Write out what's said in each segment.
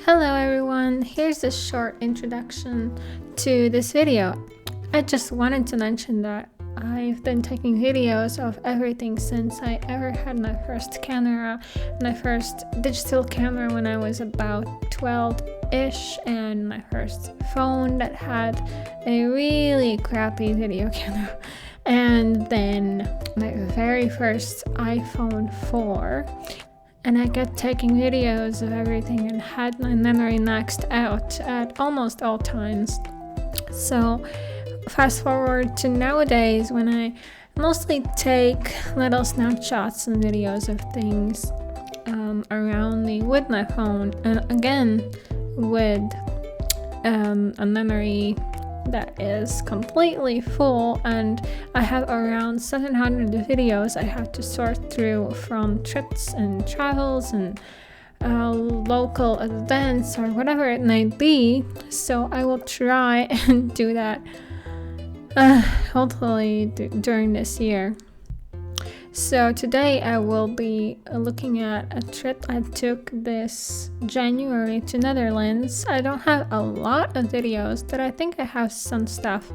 Hello everyone, here's a short introduction to this video. I just wanted to mention that I've been taking videos of everything since I ever had my first camera, my first digital camera when I was about 12-ish, and my first phone that had a really crappy video camera, and then my very first iPhone 4. And I kept taking videos of everything and had my memory maxed out at almost all times. So fast forward to nowadays when I mostly take little snapshots and videos of things around me with my phone, and again with a memory that is completely full, and I have around 700 videos I have to sort through from trips and travels and local events or whatever it might be. So I will try and do that hopefully during this year. So today I will be looking at a trip I took this January to Netherlands. I don't have a lot of videos, but I think I have some stuff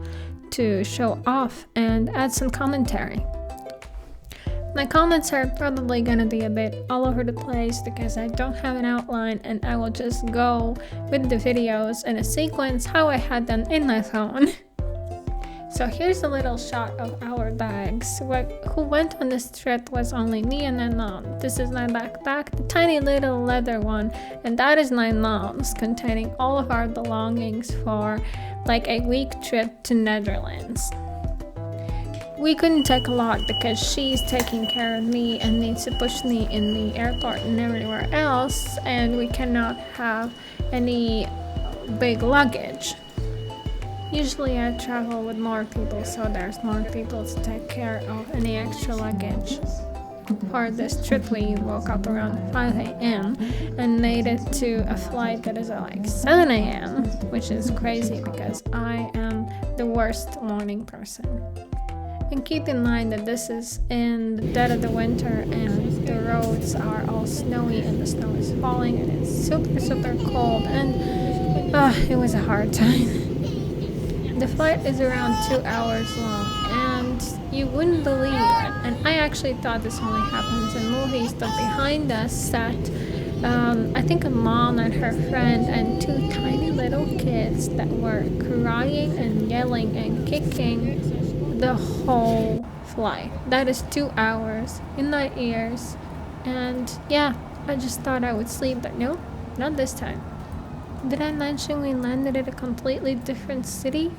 to show off and add some commentary. My comments are probably gonna be a bit all over the place because I don't have an outline, and I will just go with the videos in a sequence how I had them in my phone. So here's a little shot of our bags. Who went on this trip was only me and my mom. This is my backpack, the tiny little leather one, and that is my mom's, containing all of our belongings for like a week trip to Netherlands. We couldn't take a lot because she's taking care of me and needs to push me in the airport and everywhere else, and we cannot have any big luggage. Usually I travel with more people, so there's more people to take care of any extra luggage. For this trip we woke up around 5 a.m. and made it to a flight that is at like 7 a.m. which is crazy because I am the worst morning person. And keep in mind that this is in the dead of the winter and the roads are all snowy and the snow is falling and it's super cold, and it was a hard time. The flight is around 2 hours long, and you wouldn't believe it. And I actually thought this only happens in movies, but behind us sat, I think a mom and her friend and two tiny little kids that were crying and yelling and kicking the whole flight. That is 2 hours in my ears. And yeah, I just thought I would sleep, but no, not this time. Did I mention we landed at a completely different city?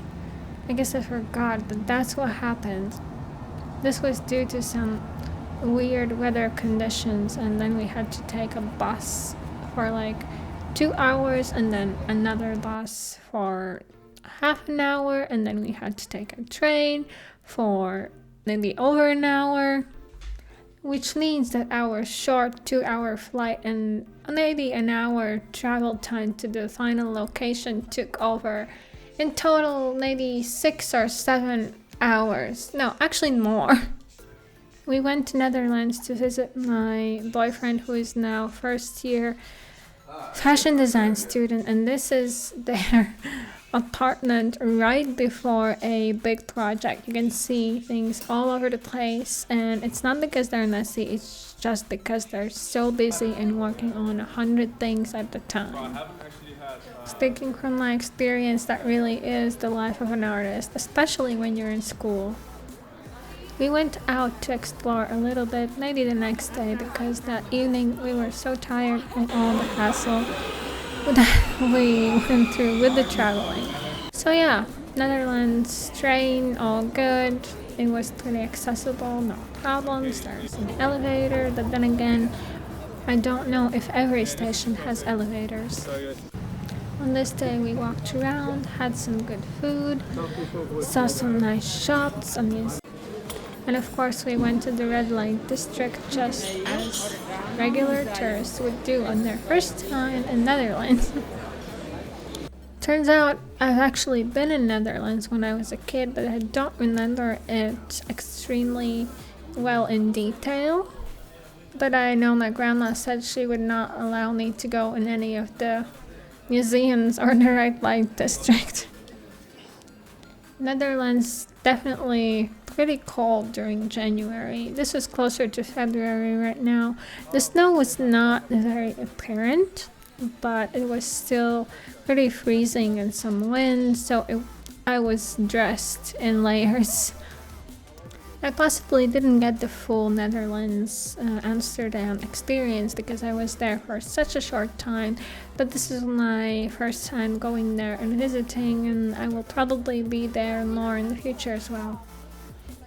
I guess I forgot, but that's what happened. This was due to some weird weather conditions, and then we had to take a bus for like 2 hours and then another bus for half an hour, and then we had to take a train for maybe over an hour, which means that our short 2-hour flight and maybe an hour travel time to the final location took over in total maybe 6 or 7 hours. No, actually more. We went to Netherlands to visit my boyfriend, who is now first year fashion design student, and this is their apartment right before a big project. You can see things all over the place, and it's not because they're messy, it's just because they're so busy and working on 100 things at a time. Speaking from my experience, that really is the life of an artist, especially when you're in school. We went out to explore a little bit, maybe the next day, because that evening we were so tired from all the hassle that we went through with the traveling. So yeah, Netherlands train, all good. It was pretty accessible, no problems. There's an elevator, but then again, I don't know if every station has elevators. On this day we walked around, had some good food, saw some nice shops, and of course we went to the red light district just as regular tourists would do on their first time in Netherlands. Turns out I've actually been in Netherlands when I was a kid, but I don't remember it extremely well in detail. But I know my grandma said she would not allow me to go in any of the museums or the red light district. Netherlands definitely pretty cold during January. This was closer to February right now. The snow was not very apparent, but it was still pretty freezing and some wind, so I was dressed in layers. I possibly didn't get the full Netherlands Amsterdam experience because I was there for such a short time, but this is my first time going there and visiting, and I will probably be there more in the future as well.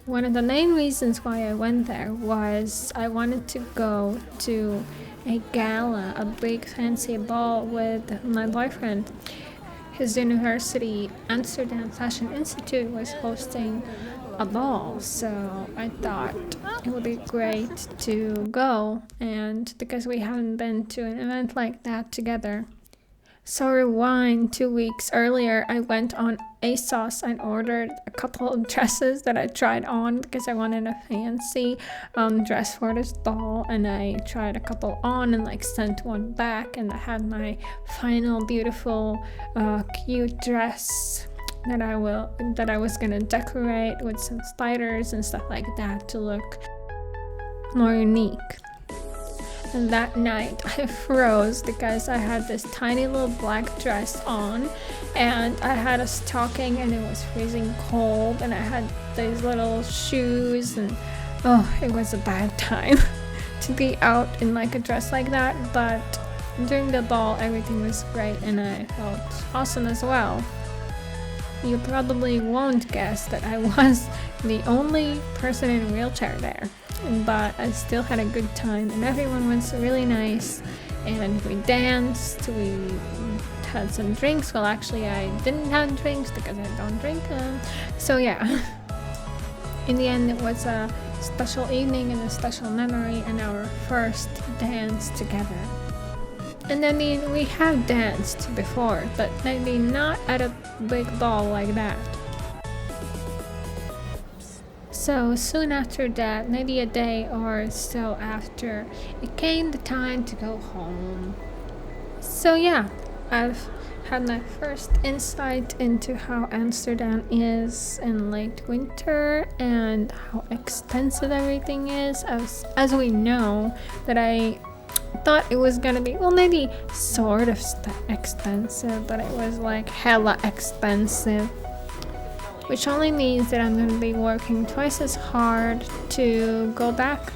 One of the main reasons why I went there was I wanted to go to a gala, a big fancy ball with my boyfriend. His university, Amsterdam Fashion Institute, was hosting a ball, so I thought it would be great to go, and because we haven't been to an event like that together. So rewind 2 weeks earlier, I went on ASOS and ordered a couple of dresses that I tried on because I wanted a fancy dress for this ball, and I tried a couple on and like sent one back, and I had my final beautiful cute dress that I was gonna decorate with some spiders and stuff like that to look more unique. And that night I froze because I had this tiny little black dress on, and I had a stocking and it was freezing cold, and I had these little shoes, and it was a bad time to be out in like a dress like that. But during the ball everything was great and I felt awesome as well. You probably won't guess that I was the only person in a wheelchair there, but I still had a good time and everyone was really nice, and we danced, we had some drinks. Well, actually I didn't have drinks because I don't drink them. So yeah, in the end it was a special evening and a special memory and our first dance together. And I mean, we have danced before, but maybe not at a big ball like that. So soon after that, maybe a day or so after, it came the time to go home. So yeah, I've had my first insight into how Amsterdam is in late winter and how expensive everything is. As we know, that I thought it was gonna be, well, maybe sort of expensive, but it was like hella expensive, which only means that I'm gonna be working twice as hard to go back.